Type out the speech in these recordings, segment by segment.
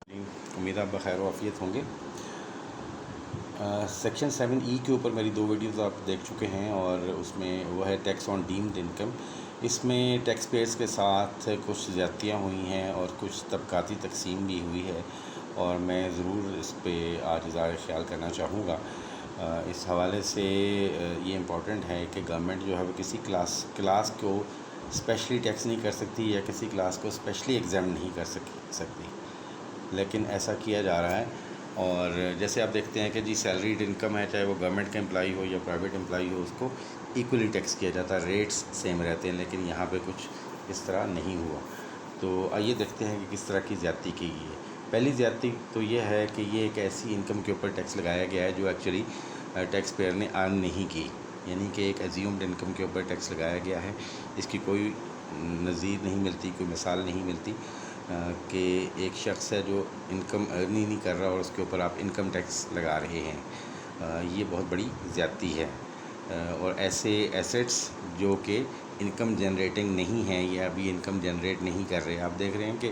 امید آپ بخیر و عافیت ہوں گے۔ سیکشن 7E کے اوپر میری 2 ویڈیوز آپ دیکھ چکے ہیں، اور اس میں وہ ہے ٹیکس آن ڈیمڈ انکم۔ اس میں ٹیکس پیئرس کے ساتھ کچھ زیادتیاں ہوئی ہیں اور کچھ طبقاتی تقسیم بھی ہوئی ہے، اور میں ضرور اس پہ آج اظہار خیال کرنا چاہوں گا۔ اس حوالے سے یہ امپورٹنٹ ہے کہ گورنمنٹ جو ہے وہ کسی کلاس کو اسپیشلی ٹیکس نہیں کر سکتی، یا کسی کلاس کو اسپیشلی ایگزام نہیں کر سکتی، لیکن ایسا کیا جا رہا ہے۔ اور جیسے آپ دیکھتے ہیں کہ جی سیلریڈ انکم ہے، چاہے وہ گورنمنٹ کا امپلائی ہو یا پرائیویٹ امپلائی ہو، اس کو ایکولی ٹیکس کیا جاتا ہے، ریٹس سیم رہتے ہیں، لیکن یہاں پہ کچھ اس طرح نہیں ہوا۔ تو آئیے دیکھتے ہیں کہ کس طرح کی زیادتی کی گئی ہے۔ پہلی زیادتی تو یہ ہے کہ یہ ایک ایسی انکم کے اوپر ٹیکس لگایا گیا ہے جو ایکچولی ٹیکس پیئر نے ارن نہیں کی، یعنی کہ ایک ایزیومڈ انکم کے اوپر ٹیکس لگایا گیا ہے۔ اس کی کوئی نظیر نہیں ملتی، کوئی مثال نہیں ملتی کہ ایک شخص ہے جو انکم ارن ہی نہیں کر رہا اور اس کے اوپر آپ انکم ٹیکس لگا رہے ہیں۔ یہ بہت بڑی زیادتی ہے۔ اور ایسے ایسیٹس جو کہ انکم جنریٹنگ نہیں ہیں یا ابھی انکم جنریٹ نہیں کر رہے، آپ دیکھ رہے ہیں کہ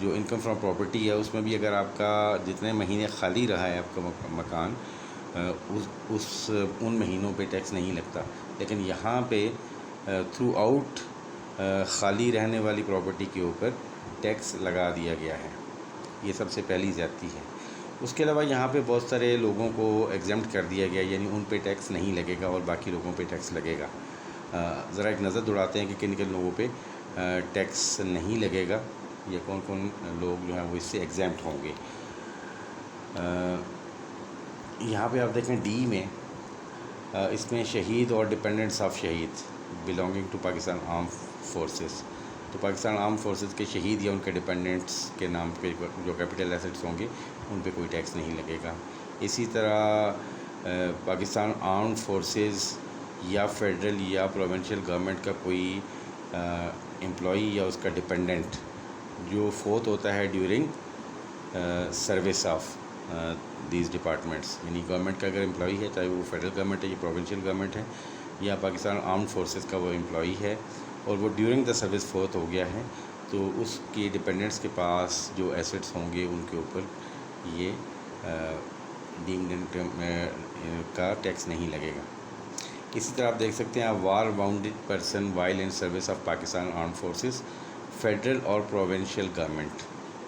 جو انکم فرام پراپرٹی ہے اس میں بھی اگر آپ کا جتنے مہینے خالی رہا ہے آپ کا مکان، ان مہینوں پہ ٹیکس نہیں لگتا، لیکن یہاں پہ تھرو آؤٹ خالی رہنے والی پراپرٹی کے اوپر ٹیکس لگا دیا گیا ہے۔ یہ سب سے پہلی زیادتی ہے۔ اس کے علاوہ یہاں پہ بہت سارے لوگوں کو ایگزمپٹ کر دیا گیا، یعنی ان پہ ٹیکس نہیں لگے گا اور باقی لوگوں پہ ٹیکس لگے گا۔ ذرا ایک نظر دوڑاتے ہیں کہ کن کن لوگوں پہ ٹیکس نہیں لگے گا، یا کون کون لوگ جو ہیں وہ اس سے ایگزمپٹ ہوں گے۔ یہاں پہ آپ دیکھیں ڈی میں، اس میں شہید اور ڈپینڈنٹس آف شہید belonging to Pakistan arm forces, تو پاکستان آرم فورسز کے شہید یا ان کے ڈپینڈنٹس کے نام پہ جو کیپٹل ایسٹس ہوں گے ان پہ کوئی ٹیکس نہیں لگے گا۔ اسی طرح پاکستان آرم فورسز یا فیڈرل یا پروونشل گورنمنٹ کا کوئی امپلائی یا اس کا ڈپینڈنٹ جو فوت ہوتا ہے during service of these departments, یعنی گورنمنٹ کا اگر امپلائی ہے، چاہے وہ فیڈرل گورنمنٹ ہے یا پروونشل گورنمنٹ ہے یا پاکستان آرمڈ فورسز کا وہ امپلائی ہے، اور وہ ڈیورنگ دا سروس فوت ہو گیا ہے، تو اس کی ڈپینڈنٹس کے پاس جو ایسٹس ہوں گے ان کے اوپر یہ ڈیمڈ انکم کا ٹیکس نہیں لگے گا۔ اسی طرح آپ دیکھ سکتے ہیں war bounded person while in service of Pakistan armed forces federal اور پروونشل گورنمنٹ،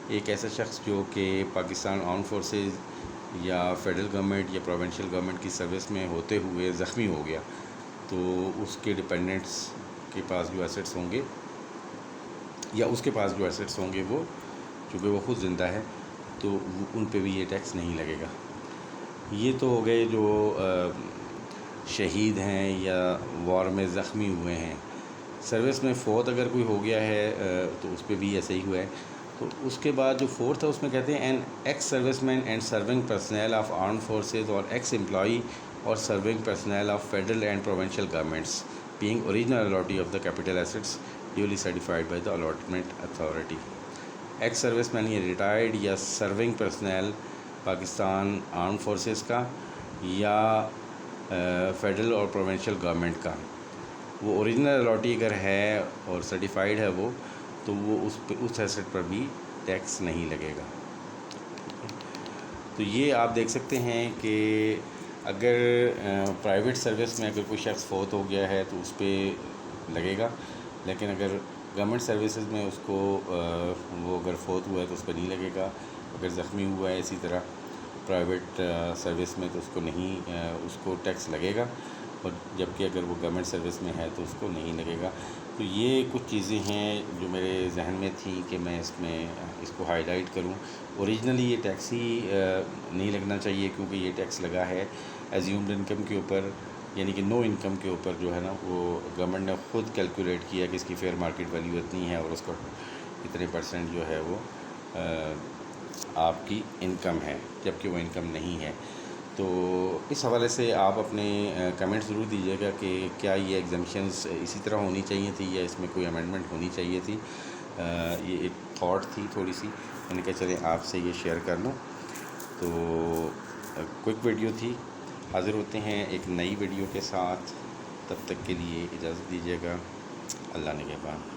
ایک ایسا شخص جو کہ پاکستان آرمڈ فورسز یا فیڈرل گورنمنٹ یا پروونشل گورنمنٹ کی سروس میں ہوتے ہوئے زخمی ہو گیا، تو اس کے ڈپینڈنٹس کے پاس جو ایسٹس ہوں گے یا اس کے پاس جو ایسٹس ہوں گے وہ چونکہ وہ خود زندہ ہے تو ان پہ بھی یہ ٹیکس نہیں لگے گا۔ یہ تو ہو گئے جو شہید ہیں یا وار میں زخمی ہوئے ہیں۔ سروس میں فوت اگر کوئی ہو گیا ہے تو اس پہ بھی ایسے ہی ہوا ہے۔ تو اس کے بعد جو فورتھ ہے اس میں کہتے ہیں an ex service man and serving personnel of armed forces اور ایکس امپلائی اور serving personnel of federal and provincial governments being original allotee of the capital assets duly certified by the allotment authority۔ Ex service man یا retired یا serving personnel Pakistan arm forces کا یا federal اور provincial government کا، وہ original الاٹی اگر ہے اور سرٹیفائڈ ہے وہ، تو وہ اس ایسٹ پر بھی ٹیکس نہیں لگے گا۔ تو یہ آپ دیکھ سکتے ہیں کہ اگر پرائیویٹ سروس میں اگر کوئی شخص فوت ہو گیا ہے تو اس پہ لگے گا، لیکن اگر گورنمنٹ سروسز میں اس کو وہ اگر فوت ہوا ہے تو اس پہ نہیں لگے گا۔ اگر زخمی ہوا ہے اسی طرح پرائیویٹ سروس میں تو اس کو نہیں، اس کو ٹیکس لگے گا، اور جبکہ اگر وہ گورنمنٹ سروس میں ہے تو اس کو نہیں لگے گا۔ تو یہ کچھ چیزیں ہیں جو میرے ذہن میں تھیں کہ میں اس کو ہائی لائٹ کروں۔ اوریجنلی یہ ٹیکس ہی نہیں لگنا چاہیے، کیونکہ یہ ٹیکس لگا ہے ایزیومڈ انکم کے اوپر، یعنی کہ نو انکم کے اوپر جو ہے نا، وہ گورنمنٹ نے خود کیلکولیٹ کیا کہ اس کی فیئر مارکیٹ ویلیو اتنی ہے اور اس کا اتنے پرسنٹ جو ہے وہ آپ کی انکم ہے، جبکہ وہ انکم نہیں ہے۔ تو اس حوالے سے آپ اپنے کمنٹ ضرور دیجیے گا کہ کیا یہ ایگزمپشنز اسی طرح ہونی چاہیے تھی یا اس میں کوئی امینڈمنٹ ہونی چاہیے تھی۔ یہ ایک تھاٹ تھی تھوڑی سی، میں نے کہا چلیں آپ سے یہ شیئر کر لوں۔ تو کوئک ویڈیو تھی، حاضر ہوتے ہیں ایک نئی ویڈیو کے ساتھ، تب تک کے لیے اجازت دیجیے گا۔ اللہ نگہبان۔